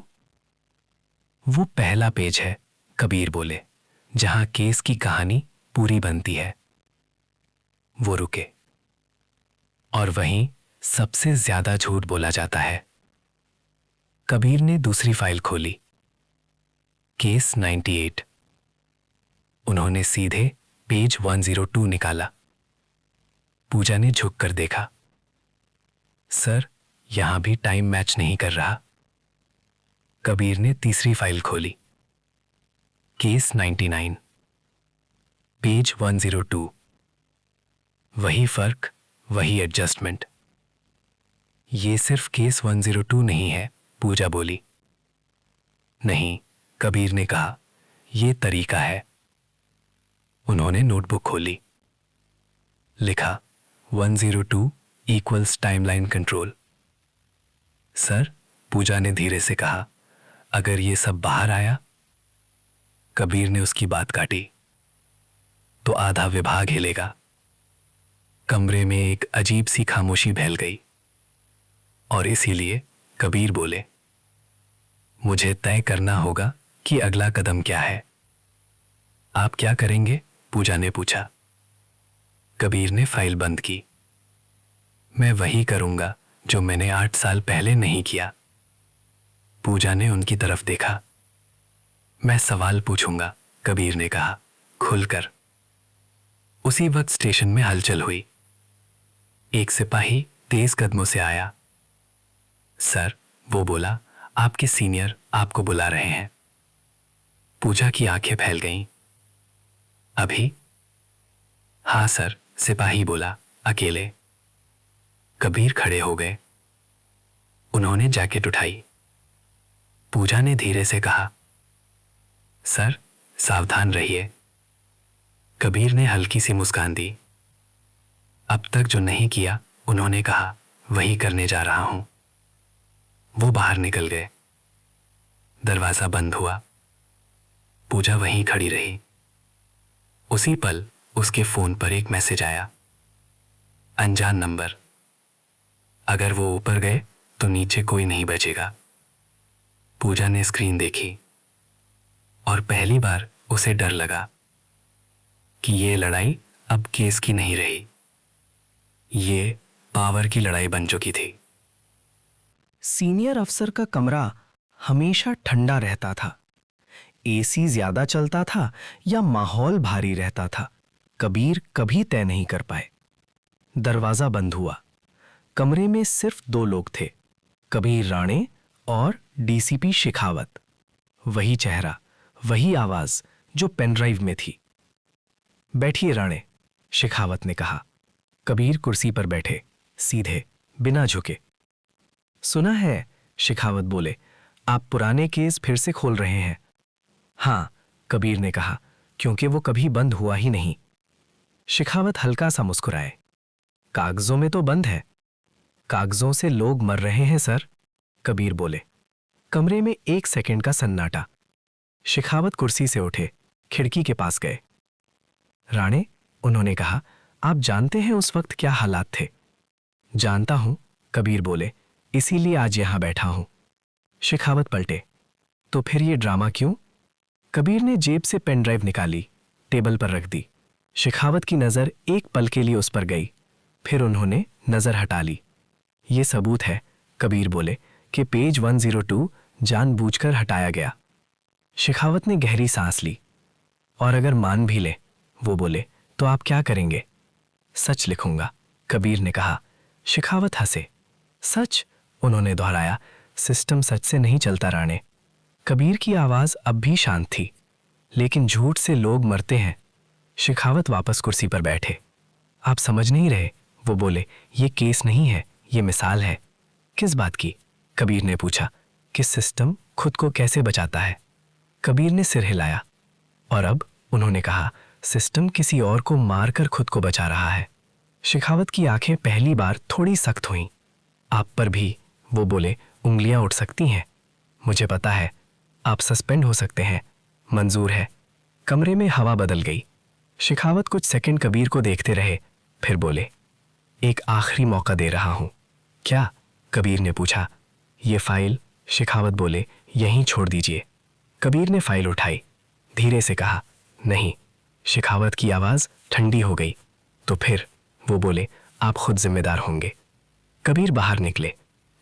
वो पहला पेज है, कबीर बोले, जहां केस की कहानी पूरी बनती है। वो रुके। और वहीं सबसे ज्यादा झूठ बोला जाता है। कबीर ने दूसरी फाइल खोली। केस 98। उन्होंने सीधे पेज 102 निकाला। पूजा ने झुककर देखा। सर, यहां भी टाइम मैच नहीं कर रहा। कबीर ने तीसरी फाइल खोली। Case 99, page 102। वही फर्क, वही एडजस्टमेंट। ये सिर्फ केस 102 नहीं है, पूजा बोली। नहीं, कबीर ने कहा, यह तरीका है। उन्होंने नोटबुक खोली। लिखा 102 इक्वल्स टाइमलाइन कंट्रोल। सर, पूजा ने धीरे से कहा, अगर ये सब बाहर आया? कबीर ने उसकी बात काटी। तो आधा विभाग हिलेगा। कमरे में एक अजीब सी खामोशी फैल गई। और इसीलिए कबीर बोले, मुझे तय करना होगा कि अगला कदम क्या है। आप क्या करेंगे? पूजा ने पूछा। कबीर ने फाइल बंद की। मैं वही करूंगा जो मैंने 8 साल पहले नहीं किया। पूजा ने उनकी तरफ देखा। मैं सवाल पूछूंगा, कबीर ने कहा, खुलकर। उसी वक्त स्टेशन में हलचल हुई। एक सिपाही तेज कदमों से आया। सर, वो बोला, आपके सीनियर आपको बुला रहे हैं। पूजा की आंखें फैल गईं। अभी? हाँ सर, सिपाही बोला, अकेले। कबीर खड़े हो गए। उन्होंने जैकेट उठाई। पूजा ने धीरे से कहा, सर, सावधान रहिए। कबीर ने हल्की सी मुस्कान दी। अब तक जो नहीं किया, उन्होंने कहा, वही करने जा रहा हूं। वो बाहर निकल गए। दरवाजा बंद हुआ। पूजा वहीं खड़ी रही। उसी पल उसके फोन पर एक मैसेज आया। अनजान नंबर। अगर वो ऊपर गए तो नीचे कोई नहीं बचेगा। पूजा ने स्क्रीन देखी और पहली बार उसे डर लगा कि ये लड़ाई अब केस की नहीं रही, ये पावर की लड़ाई बन चुकी थी। सीनियर अफसर का कमरा हमेशा ठंडा रहता था। एसी ज्यादा चलता था या माहौल भारी रहता था, कबीर कभी तय नहीं कर पाए। दरवाजा बंद हुआ। कमरे में सिर्फ 2 लोग थे, कबीर राणे और डीसीपी शेखावत। वही चेहरा, वही आवाज जो पेनड्राइव में थी। बैठिए राणे, शेखावत ने कहा। कबीर कुर्सी पर बैठे, सीधे, बिना झुके। सुना है, शेखावत बोले, आप पुराने केस फिर से खोल रहे हैं। हां, कबीर ने कहा, क्योंकि वो कभी बंद हुआ ही नहीं। शेखावत हल्का सा मुस्कुराए। कागजों में तो बंद है। कागजों से लोग मर रहे हैं सर, कबीर बोले। कमरे में 1 सेकंड का सन्नाटा। शेखावत कुर्सी से उठे, खिड़की के पास गए। राणे, उन्होंने कहा, आप जानते हैं उस वक्त क्या हालात थे? जानता हूं, कबीर बोले, इसीलिए आज यहां बैठा हूं। शेखावत पलटे, तो फिर ये ड्रामा क्यों? कबीर ने जेब से पेन ड्राइव निकाली, टेबल पर रख दी। शेखावत की नजर एक पल के लिए उस पर गई, फिर उन्होंने नजर हटा ली। ये सबूत है, कबीर बोले, कि पेज 102 जानबूझकर हटाया गया। शेखावत ने गहरी सांस ली। और अगर मान भी ले, वो बोले, तो आप क्या करेंगे? सच लिखूंगा, कबीर ने कहा। शेखावत हंसे। सच? उन्होंने दोहराया। सिस्टम सच से नहीं चलता राणे। कबीर की आवाज अब भी शांत थी। लेकिन झूठ से लोग मरते हैं। शेखावत वापस कुर्सी पर बैठे। आप समझ नहीं रहे, वो बोले, ये केस नहीं है, ये मिसाल है। किस बात की? कबीर ने पूछा। कि सिस्टम खुद को कैसे बचाता है? कबीर ने सिर हिलाया। और अब? उन्होंने कहा, सिस्टम किसी और को मारकर खुद को बचा रहा है। शेखावत की आंखें पहली बार थोड़ी सख्त हुईं। आप पर भी, वो बोले, उंगलियां उठ सकती हैं। मुझे पता है, आप सस्पेंड हो सकते हैं। मंजूर है। कमरे में हवा बदल गई। शेखावत कुछ सेकंड कबीर को देखते रहे, फिर बोले, एक आखिरी मौका दे रहा हूं। क्या? कबीर ने पूछा। ये फाइल, शेखावत बोले, यहीं छोड़ दीजिए। कबीर ने फाइल उठाई, धीरे से कहा, नहीं। शेखावत की आवाज ठंडी हो गई। तो फिर? वो बोले, आप खुद जिम्मेदार होंगे। कबीर बाहर निकले।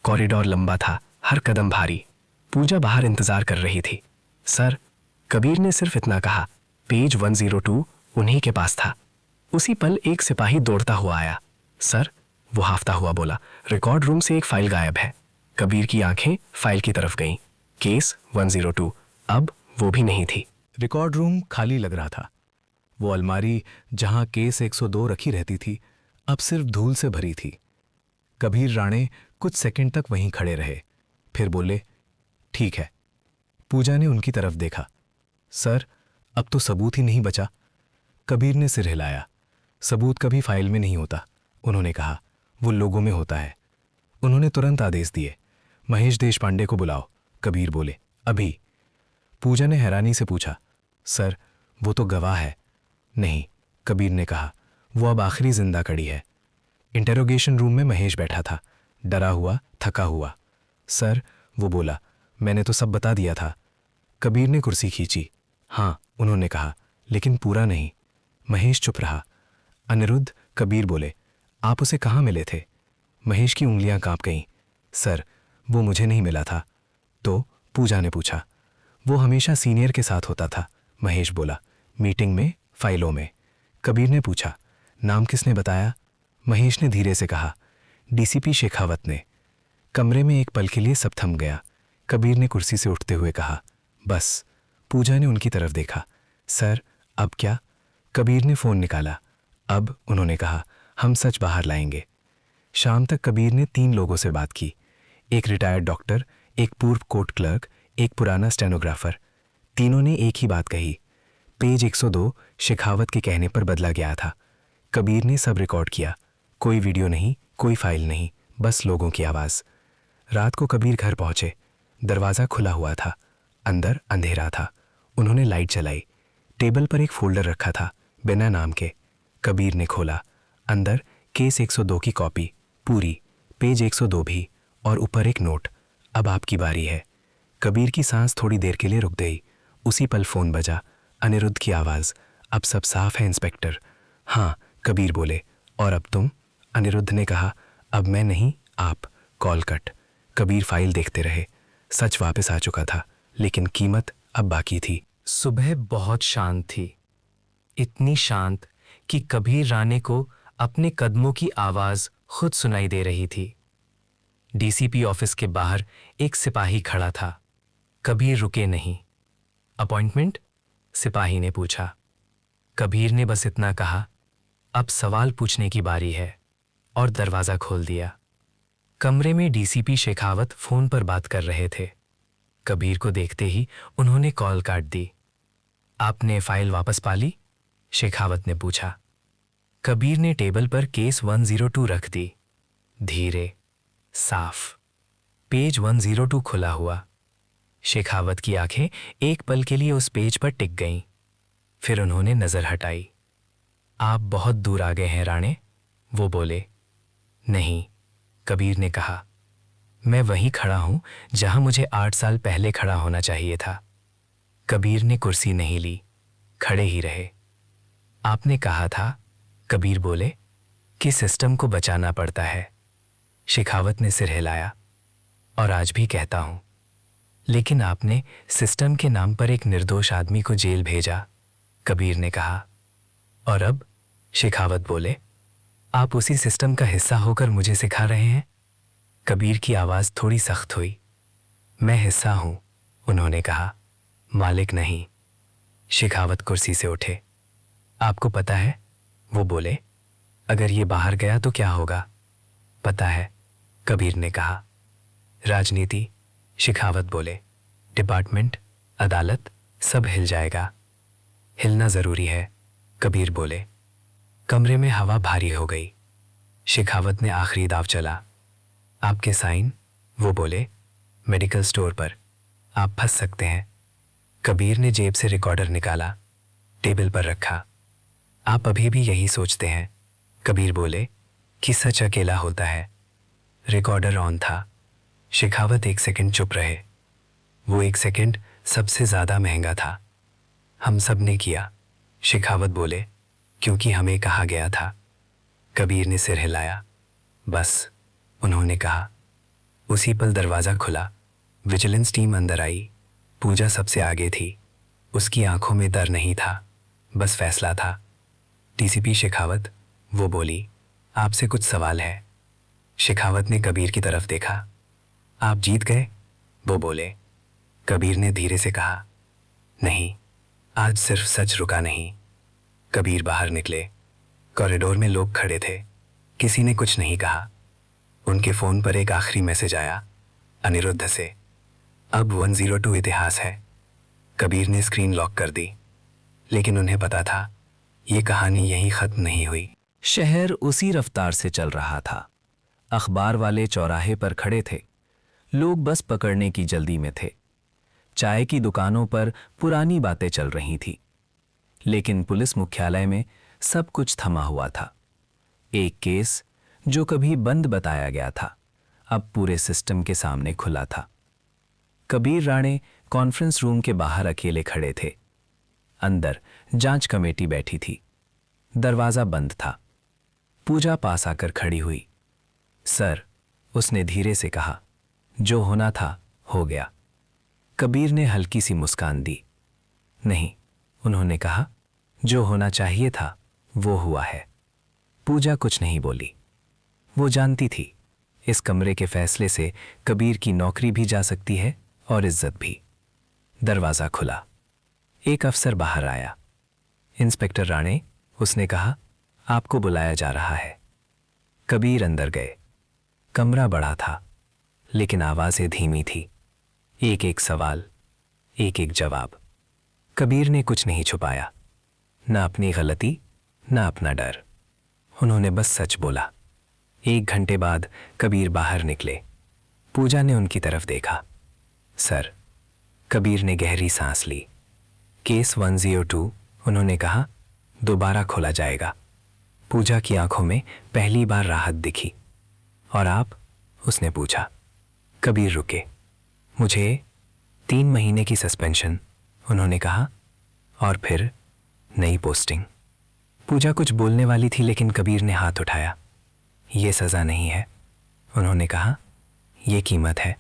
कॉरिडोर लंबा था, हर कदम भारी। पूजा बाहर इंतजार कर रही थी। सर, कबीर ने सिर्फ इतना कहा। पेज 102 उन्हीं के पास था। उसी पल एक सिपाही दौड़ता हुआ आया। सर, वो हाफता हुआ बोला, रिकॉर्ड रूम से एक फाइल गायब है। कबीर की आंखें फाइल की तरफ गईं। केस 102, अब वो भी नहीं थी। रिकॉर्ड रूम खाली लग रहा था। वो अलमारी जहां केस 102 रखी रहती थी, अब सिर्फ धूल से भरी थी। कबीर राणे कुछ सेकंड तक वहीं खड़े रहे, फिर बोले, ठीक है। पूजा ने उनकी तरफ देखा। सर, अब तो सबूत ही नहीं बचा। कबीर ने सिर हिलाया। सबूत कभी फाइल में नहीं होता, उन्होंने कहा, वो लोगों में होता है। उन्होंने तुरंत आदेश दिए, महेश देशपांडे को बुलाओ। कबीर बोले, अभी। पूजा ने हैरानी से पूछा, सर, वो तो गवाह है। नहीं, कबीर ने कहा, वो अब आखिरी जिंदा कड़ी है। इंटेरोगेशन रूम में महेश बैठा था, डरा हुआ, थका हुआ। सर, वो बोला, मैंने तो सब बता दिया था। कबीर ने कुर्सी खींची। हाँ, उन्होंने कहा, लेकिन पूरा नहीं। महेश चुप रहा। अनिरुद्ध, कबीर बोले, आप उसे कहाँ मिले थे? महेश की उंगलियां कांप गईं। सर, वो मुझे नहीं मिला था। तो? पूजा ने पूछा। वो हमेशा सीनियर के साथ होता था, महेश बोला, मीटिंग में, फाइलों में। कबीर ने पूछा, नाम किसने बताया? महेश ने धीरे से कहा, डीसीपी शेखावत ने। कमरे में एक पल के लिए सब थम गया। कबीर ने कुर्सी से उठते हुए कहा, बस। पूजा ने उनकी तरफ देखा। सर, अब क्या? कबीर ने फोन निकाला। अब, उन्होंने कहा, हम सच बाहर लाएंगे। शाम तक कबीर ने 3 लोगों से बात की। एक रिटायर्ड डॉक्टर, एक पूर्व कोर्ट क्लर्क, एक पुराना स्टेनोग्राफर। तीनों ने एक ही बात कही, पेज 102 शेखावत के कहने पर बदला गया था। कबीर ने सब रिकॉर्ड किया। कोई वीडियो नहीं, कोई फाइल नहीं, बस लोगों की आवाज। रात को कबीर घर पहुंचे। दरवाज़ा खुला हुआ था, अंदर अंधेरा था। उन्होंने लाइट जलाई। टेबल पर एक फोल्डर रखा था, बिना नाम के। कबीर ने खोला। अंदर केस 102 की कॉपी, पूरी, पेज 102 भी, और ऊपर एक नोट, अब आपकी बारी है। कबीर की सांस थोड़ी देर के लिए रुक गई। उसी पल फोन बजा। अनिरुद्ध की आवाज़, अब सब साफ है इंस्पेक्टर। हाँ, कबीर बोले, और अब तुम? अनिरुद्ध ने कहा, अब मैं नहीं, आप। Call cut. कबीर फाइल देखते रहे। सच वापस आ चुका था, लेकिन कीमत अब बाकी थी। सुबह बहुत शांत थी, इतनी शांत कि कबीर राणे को अपने कदमों की आवाज खुद सुनाई दे रही थी। डीसीपी ऑफिस के बाहर एक सिपाही खड़ा था। कबीर रुके नहीं। अपॉइंटमेंट? सिपाही ने पूछा। कबीर ने बस इतना कहा, अब सवाल पूछने की बारी है, और दरवाजा खोल दिया। कमरे में डीसीपी शेखावत फोन पर बात कर रहे थे। कबीर को देखते ही उन्होंने कॉल काट दी। आपने फाइल वापस पा ली? शेखावत ने पूछा। कबीर ने टेबल पर केस 102 रख दी। धीरे, साफ। पेज 102 खुला हुआ। शेखावत की आंखें एक पल के लिए उस पेज पर टिक गईं। फिर उन्होंने नजर हटाई। आप बहुत दूर आ गए हैं राणे, वो बोले। नहीं, कबीर ने कहा, मैं वहीं खड़ा हूं जहां मुझे 8 साल पहले खड़ा होना चाहिए था। कबीर ने कुर्सी नहीं ली, खड़े ही रहे। आपने कहा था, कबीर बोले, कि सिस्टम को बचाना पड़ता है। शेखावत ने सिर हिलाया। और आज भी कहता हूं, लेकिन आपने सिस्टम के नाम पर एक निर्दोष आदमी को जेल भेजा, कबीर ने कहा। और अब? शेखावत बोले, आप उसी सिस्टम का हिस्सा होकर मुझे सिखा रहे हैं? कबीर की आवाज थोड़ी सख्त हुई। मैं हिस्सा हूं, उन्होंने कहा, मालिक नहीं। शेखावत कुर्सी से उठे। आपको पता है, वो बोले, अगर ये बाहर गया तो क्या होगा? पता है, कबीर ने कहा। राजनीति, शेखावत बोले, डिपार्टमेंट, अदालत, सब हिल जाएगा। हिलना जरूरी है, कबीर बोले। कमरे में हवा भारी हो गई। शेखावत ने आखिरी दाव चला। आपके साइन, वो बोले, मेडिकल स्टोर पर, आप फंस सकते हैं। कबीर ने जेब से रिकॉर्डर निकाला, टेबल पर रखा। आप अभी भी यही सोचते हैं, कबीर बोले, कि सच अकेला होता है। रिकॉर्डर ऑन था। शेखावत 1 सेकंड चुप रहे। वो 1 सेकंड सबसे ज्यादा महंगा था। हम सब ने किया, शेखावत बोले, क्योंकि हमें कहा गया था। कबीर ने सिर हिलाया। बस, उन्होंने कहा। उसी पल दरवाजा खुला। विजिलेंस टीम अंदर आई। पूजा सबसे आगे थी। उसकी आंखों में डर नहीं था, बस फैसला था। डीसीपी शेखावत, वो बोली, आपसे कुछ सवाल है। शेखावत ने कबीर की तरफ देखा। आप जीत गए, वो बोले। कबीर ने धीरे से कहा, नहीं, आज सिर्फ सच रुका नहीं। कबीर बाहर निकले। कॉरिडोर में लोग खड़े थे। किसी ने कुछ नहीं कहा। उनके फोन पर एक आखिरी मैसेज आया, अनिरुद्ध से, अब 102 इतिहास है। कबीर ने स्क्रीन लॉक कर दी। लेकिन उन्हें पता था, ये कहानी यहीं खत्म नहीं हुई। शहर उसी रफ्तार से चल रहा था। अखबार वाले चौराहे पर खड़े थे। लोग बस पकड़ने की जल्दी में थे। चाय की दुकानों पर पुरानी बातें चल रही थी। लेकिन पुलिस मुख्यालय में सब कुछ थमा हुआ था। एक केस जो कभी बंद बताया गया था, अब पूरे सिस्टम के सामने खुला था। कबीर राणे कॉन्फ्रेंस रूम के बाहर अकेले खड़े थे। अंदर जांच कमेटी बैठी थी। दरवाजा बंद था। पूजा पास आकर खड़ी हुई। सर, उसने धीरे से कहा, जो होना था हो गया। कबीर ने हल्की सी मुस्कान दी। नहीं, उन्होंने कहा, जो होना चाहिए था वो हुआ है। पूजा कुछ नहीं बोली। वो जानती थी, इस कमरे के फैसले से कबीर की नौकरी भी जा सकती है और इज्जत भी। दरवाजा खुला। एक अफसर बाहर आया। इंस्पेक्टर राणे, उसने कहा, आपको बुलाया जा रहा है। कबीर अंदर गए। कमरा बड़ा था, लेकिन आवाजें धीमी थी। एक एक सवाल, एक एक जवाब। कबीर ने कुछ नहीं छुपाया, ना अपनी गलती, ना अपना डर। उन्होंने बस सच बोला। 1 घंटे बाद कबीर बाहर निकले। पूजा ने उनकी तरफ देखा। सर, कबीर ने गहरी सांस ली। केस 102, उन्होंने कहा, दोबारा खोला जाएगा। पूजा की आंखों में पहली बार राहत दिखी। और आप? उसने पूछा। कबीर रुके। मुझे 3 महीने की सस्पेंशन, उन्होंने कहा, और फिर नई पोस्टिंग। पूजा कुछ बोलने वाली थी, लेकिन कबीर ने हाथ उठाया। ये सज़ा नहीं है, उन्होंने कहा, ये कीमत है।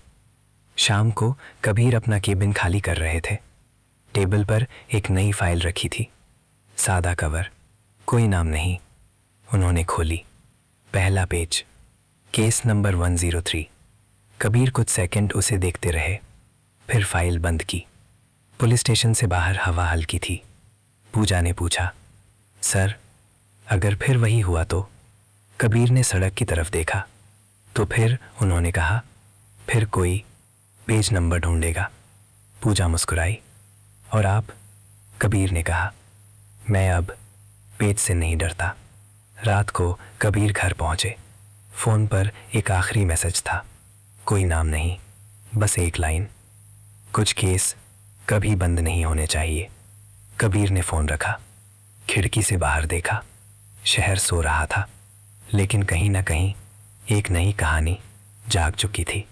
शाम को कबीर अपना केबिन खाली कर रहे थे। टेबल पर एक नई फाइल रखी थी, सादा कवर, कोई नाम नहीं। उन्होंने खोली। पहला पेज, केस नंबर 103। कबीर कुछ सेकंड उसे देखते रहे, फिर फाइल बंद की। पुलिस स्टेशन से बाहर हवा हल्की थी। पूजा ने पूछा, सर, अगर फिर वही हुआ तो? कबीर ने सड़क की तरफ देखा। तो फिर? उन्होंने कहा, फिर कोई पेज नंबर ढूंढेगा। पूजा मुस्कुराई। और आप? कबीर ने कहा, मैं अब पेज से नहीं डरता। रात को कबीर घर पहुंचे। फोन पर एक आखिरी मैसेज था, कोई नाम नहीं, बस एक लाइन, कुछ केस कभी बंद नहीं होने चाहिए। कबीर ने फोन रखा, खिड़की से बाहर देखा। शहर सो रहा था, लेकिन कहीं ना कहीं एक नई कहानी जाग चुकी थी।